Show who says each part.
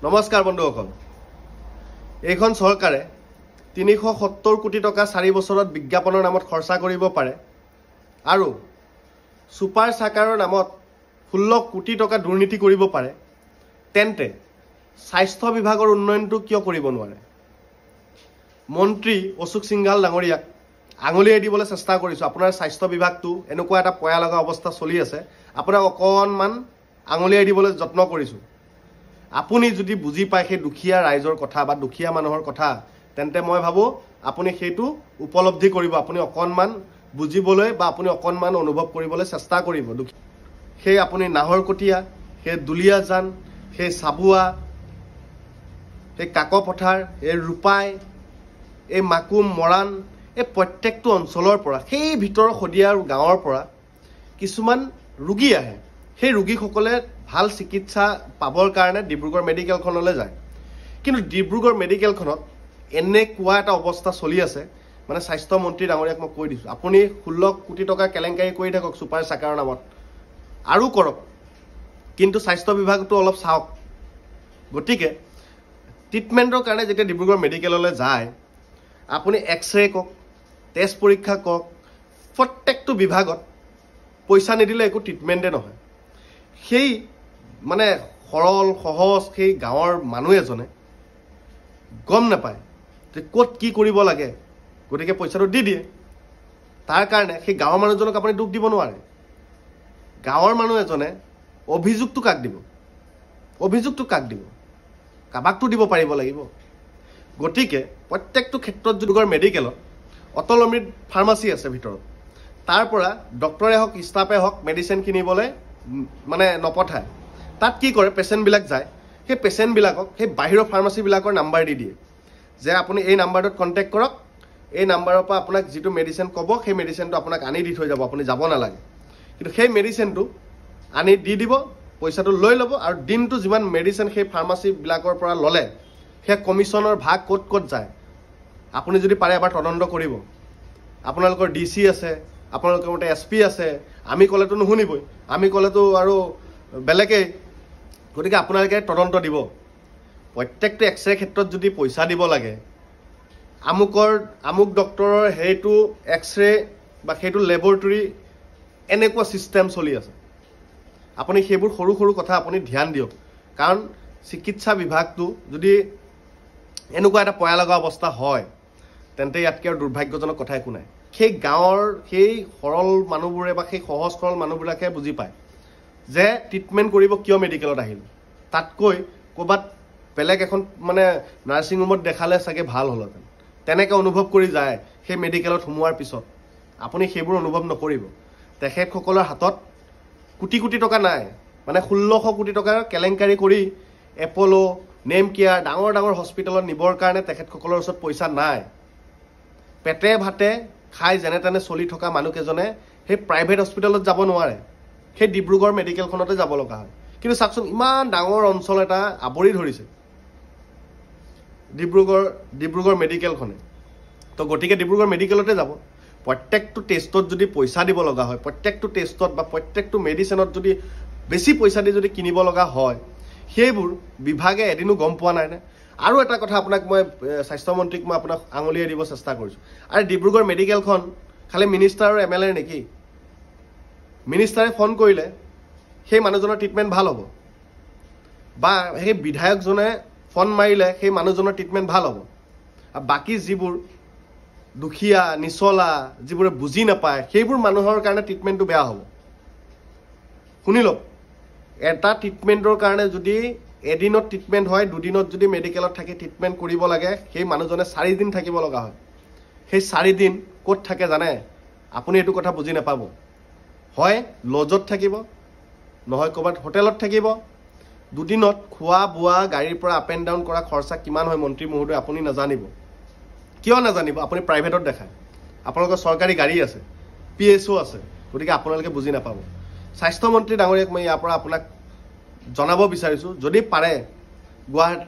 Speaker 1: নমস্কাৰ বন্ধুসকল, এইখন চৰকাৰে ৩৭০ কোটি টকা ৪ বছৰত বিজ্ঞাপনৰ নামত খৰচা কৰিব পাৰে আৰু ছুপাৰ চাকাৰৰ নামত ১৬ কোটি টকা দুৰ্নীতি কৰিব পাৰে। তেন্তে স্বাস্থ্য বিভাগৰ উন্নয়নটো কিয় কৰিব নোৱাৰে? মন্ত্ৰী অশোক সিংঘাল ডাঙৰীয়াক আঙুলিয়াই দিবলৈ চেষ্টা কৰিছোঁ। আপোনাৰ স্বাস্থ্য বিভাগটো এনেকুৱা এটা পয়া লগা অৱস্থা চলি আছে, আপোনাক অকণমান আঙুলিয়াই দিবলৈ যত্ন কৰিছোঁ। আপুনি যদি বুজি পায় সেই দুখীয়া ৰাইজৰ কথা বা দুখীয়া মানুহৰ কথা, তেন্তে মই ভাবোঁ আপুনি সেইটো উপলব্ধি কৰিব। আপুনি অকণমান বুজিবলৈ বা আপুনি অকণমান অনুভৱ কৰিবলৈ চেষ্টা কৰিব। সেই আপুনি নাহৰকটীয়া, সেই দুলীয়াজান, সেই চাবুৱা, সেই কাকপথাৰ, এই ৰূপাই, এই মাকুম, মৰাণ, এই প্ৰত্যেকটো অঞ্চলৰ পৰা, সেই ভিতৰৰ শদিয়া গাঁৱৰ পৰা কিছুমান ৰোগী আহে। সেই ৰোগীসকলে ভাল চিকিৎসা পাবৰ কাৰণে ডিব্ৰুগড় মেডিকেলখনলৈ যায়। কিন্তু ডিব্ৰুগড় মেডিকেলখনত এনেকুৱা এটা অৱস্থা চলি আছে, মানে স্বাস্থ্যমন্ত্ৰী ডাঙৰীয়াক মই কৈ দিছোঁ, আপুনি ১৬ কোটি টকা কেলেংকাৰী কৰি থাকক ছুপাৰ চাকাৰৰ নামত, আৰু কৰক, কিন্তু স্বাস্থ্য বিভাগটো অলপ চাওক। গতিকে ট্ৰিটমেণ্টৰ কাৰণে যেতিয়া ডিব্ৰুগড় মেডিকেললৈ যায়, আপুনি এক্সৰে কওক, তেজ পৰীক্ষা কওক, প্ৰত্যেকটো বিভাগত পইচা নিদিলে একো ট্ৰিটমেণ্টে নহয়। সেই মানে সৰল সহজ সেই গাঁৱৰ মানুহ এজনে গম নাপায় যে ক'ত কি কৰিব লাগে, গতিকে পইচাটো দি দিয়ে। তাৰ কাৰণে সেই গাঁৱৰ মানুহজনক আপুনি দুখ দিব নোৱাৰে। গাঁৱৰ মানুহ এজনে অভিযোগটো কাক দিব? অভিযোগটো কাক দিব? কাবাকটো দিব পাৰিব লাগিব। গতিকে প্ৰত্যেকটো ক্ষেত্ৰত ডিব্ৰুগড় মেডিকেলত অটল অমৃত ফাৰ্মাচী আছে ভিতৰত, তাৰ পৰা ডক্টৰে হওক ষ্টাফে হওক মেডিচিন কিনিবলৈ মানে নপঠায়। তাত কি কৰে, পেচেণ্টবিলাক যায়, সেই পেচেণ্টবিলাকক সেই বাহিৰৰ ফাৰ্মাচীবিলাকৰ নাম্বাৰ দি দিয়ে যে আপুনি এই নাম্বাৰটোত কণ্টেক্ট কৰক, এই নাম্বাৰৰ পৰা আপোনাক যিটো মেডিচিন ক'ব সেই মেডিচিনটো আপোনাক আনি দি থৈ যাব, আপুনি যাব নালাগে। কিন্তু সেই মেডিচিনটো আনি দি দিব, পইচাটো লৈ ল'ব, আৰু দিনটো যিমান মেডিচিন সেই ফাৰ্মাচীবিলাকৰ পৰা ল'লে সেই কমিশ্যনৰ ভাগ ক'ত ক'ত যায় আপুনি যদি পাৰে এবাৰ তদন্ত কৰিব। আপোনালোকৰ DC আছে, আপোনালোকৰ মতে SP আছে, আমি ক'লেতো নুশুনিবই, আমি ক'লেতো আৰু বেলেগেই। গতিকে আপোনালোকে তদন্ত দিব। প্ৰত্যেকটো এক্সৰে ক্ষেত্ৰত যদি পইচা দিব লাগে, আমুক ডক্টৰৰ সেইটো এক্সৰে বা সেইটো লেবৰেটৰী, এনেকুৱা ছিষ্টেম চলি আছে। আপুনি সেইবোৰ সৰু সৰু কথা আপুনি ধ্যান দিয়ক, কাৰণ চিকিৎসা বিভাগটো যদি এনেকুৱা এটা পয়া লগা অৱস্থা হয়, তেন্তে ইয়াতকৈ আৰু দুৰ্ভাগ্যজনক কথা একো নাই। সেই গাঁৱৰ সেই সৰল মানুহবোৰে বা সেই সহজ সৰল মানুহবিলাকে বুজি পায় যে ট্ৰিটমেণ্ট কৰিব কিয় মেডিকেলত আহিল, তাতকৈ ক'ৰবাত বেলেগ এখন মানে নাৰ্ছিং হোমত দেখালে চাগে ভাল হ'লহেঁতেন, তেনেকৈ অনুভৱ কৰি যায় সেই মেডিকেলত সোমোৱাৰ পিছত। আপুনি সেইবোৰ অনুভৱ নকৰিব। তেখেতসকলৰ হাতত কোটি কোটি টকা নাই, মানে ১৬০০ কোটি টকাৰ কেলেংকাৰী কৰি এপ'ল', নেম কেয়াৰ, ডাঙৰ ডাঙৰ হস্পিটেলত নিবৰ কাৰণে তেখেতসকলৰ ওচৰত পইচা নাই। পেটে ভাতে খাই যেনে তেনে চলি থকা মানুহকেইজনে সেই প্ৰাইভেট হস্পিটেলত যাব নোৱাৰে, সেই ডিব্ৰুগড় মেডিকেলখনতে যাব লগা হয়। কিন্তু চাওকচোন, ইমান ডাঙৰ অঞ্চল এটা আৱৰি ধৰিছে ডিব্ৰুগড় মেডিকেলখনে। তো গতিকে ডিব্ৰুগড় মেডিকেলতে যাব। প্ৰত্যেকটো টেষ্টত যদি পইচা দিব লগা হয়, প্ৰত্যেকটো টেষ্টত বা প্ৰত্যেকটো মেডিচিনত যদি বেছি পইচা দি যদি কিনিব লগা হয়, সেইবোৰ বিভাগে এদিনো গম পোৱা নাইনে? আৰু এটা কথা আপোনাক মই স্বাস্থ্যমন্ত্ৰীক মই আপোনাক আঙুলিয়াই দিব চেষ্টা কৰিছোঁ। আৰু ডিব্ৰুগড় মেডিকেলখন খালি মিনিষ্টাৰ আৰু MLA নেকি? মিনিষ্টাৰে ফোন কৰিলে সেই মানুহজনৰ ট্ৰিটমেণ্ট ভাল হ'ব, বা সেই বিধায়কজনে ফোন মাৰিলে সেই মানুহজনৰ ট্ৰিটমেণ্ট ভাল হ'ব, আৰু বাকী যিবোৰ দুখীয়া নিচলা যিবোৰে বুজি নাপায় সেইবোৰ মানুহৰ কাৰণে ট্ৰিটমেণ্টটো বেয়া হ'ব। শুনি লওক, এটা ট্ৰিটমেণ্টৰ কাৰণে যদি এদিনত ট্ৰিটমেণ্ট হয়, দুদিনত যদি মেডিকেলত থাকি ট্ৰিটমেণ্ট কৰিব লাগে, সেই মানুহজনে 4 দিন থাকিব লগা হয়। সেই 4 দিন ক'ত থাকে জানে? আপুনি এইটো কথা বুজি নাপাব। হয় লজত থাকিব, নহয় ক'ৰবাত হোটেলত থাকিব। দুদিনত খোৱা বোৱা, গাড়ীৰ পৰা আপ এণ্ড ডাউন কৰা খৰচা কিমান হয় মন্ত্ৰী মহোদয় আপুনি নাজানিব। কিয় নাজানিব? আপুনি প্ৰাইভেটত দেখায়, আপোনালোকৰ চৰকাৰী গাড়ী আছে, PSO আছে, গতিকে আপোনালোকে বুজি নাপাব। স্বাস্থ্যমন্ত্ৰী ডাঙৰীয়াক মই ইয়াৰ পৰা আপোনাক জনাব বিচাৰিছোঁ, যদি পাৰে গুৱাহাটী